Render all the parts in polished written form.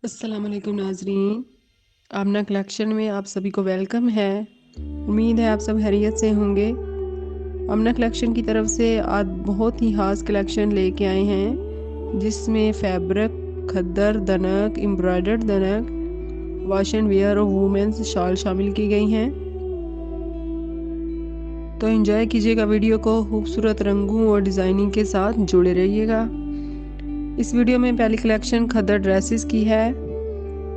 अस्सलाम वालेकुम नाजरीन, आमना कलेक्शन में आप सभी को वेलकम है। उम्मीद है आप सब खैरियत से होंगे। आमना कलेक्शन की तरफ से आज बहुत ही खास कलेक्शन लेके आए हैं, जिसमें फैब्रिक, खद्दर, दनक, एम्ब्रॉयडर्ड दनक, वॉश एंड वेयर और वुमेन्स शॉल शामिल की गई हैं। तो एंजॉय कीजिएगा वीडियो को, खूबसूरत रंगों और डिज़ाइनिंग के साथ जुड़े रहिएगा। इस वीडियो में पहली कलेक्शन खद्दर ड्रेसेस की है,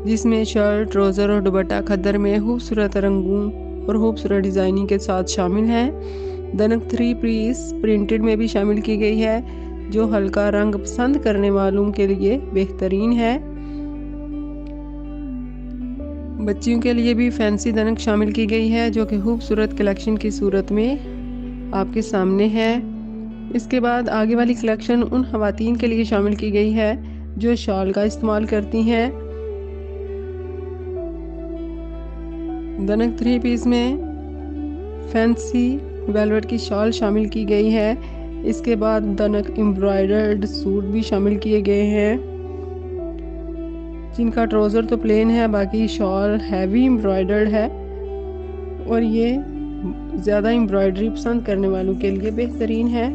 जिसमें शर्ट, ट्राउज़र और दुपट्टा खद्दर में खूबसूरत रंगों और खूबसूरत डिज़ाइनिंग के साथ शामिल है। दनक 3 पीस प्रिंटेड में भी शामिल की गई है, जो हल्का रंग पसंद करने वालों के लिए बेहतरीन है। बच्चियों के लिए भी फैंसी दनक शामिल की गई है, जो कि खूबसूरत कलेक्शन की सूरत में आपके सामने है। इसके बाद आगे वाली कलेक्शन उन खवातीन के लिए शामिल की गई है जो शॉल का इस्तेमाल करती हैं। दनक 3 पीस में फैंसी वेलवेट की शॉल शामिल की गई है। इसके बाद दनक एम्ब्रॉयडर्ड सूट भी शामिल किए गए हैं, जिनका ट्राउज़र तो प्लेन है, बाकी शॉल हैवी एम्ब्रॉयडर्ड है और ये ज़्यादा एम्ब्रॉयडरी पसंद करने वालों के लिए बेहतरीन है।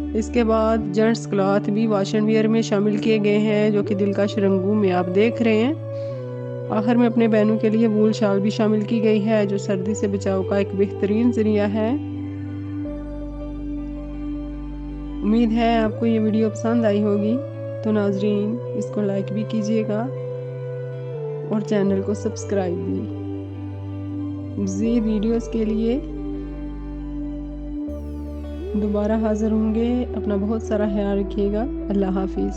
इसके बाद जेंट्स क्लॉथ भी वॉश एंड वियर में शामिल किए गए हैं, जो कि दिलकश रंगों में आप देख रहे हैं। आखिर में अपने बहनों के लिए वूल शाल भी शामिल की गई है, जो सर्दी से बचाव का एक बेहतरीन जरिया है। उम्मीद है आपको ये वीडियो पसंद आई होगी, तो नाजरीन इसको लाइक भी कीजिएगा और चैनल को सब्सक्राइब भी। मज़ीद वीडियोस के लिए दोबारा हाज़िर होंगे। अपना बहुत सारा ख्याल रखिएगा। अल्लाह हाफिज़।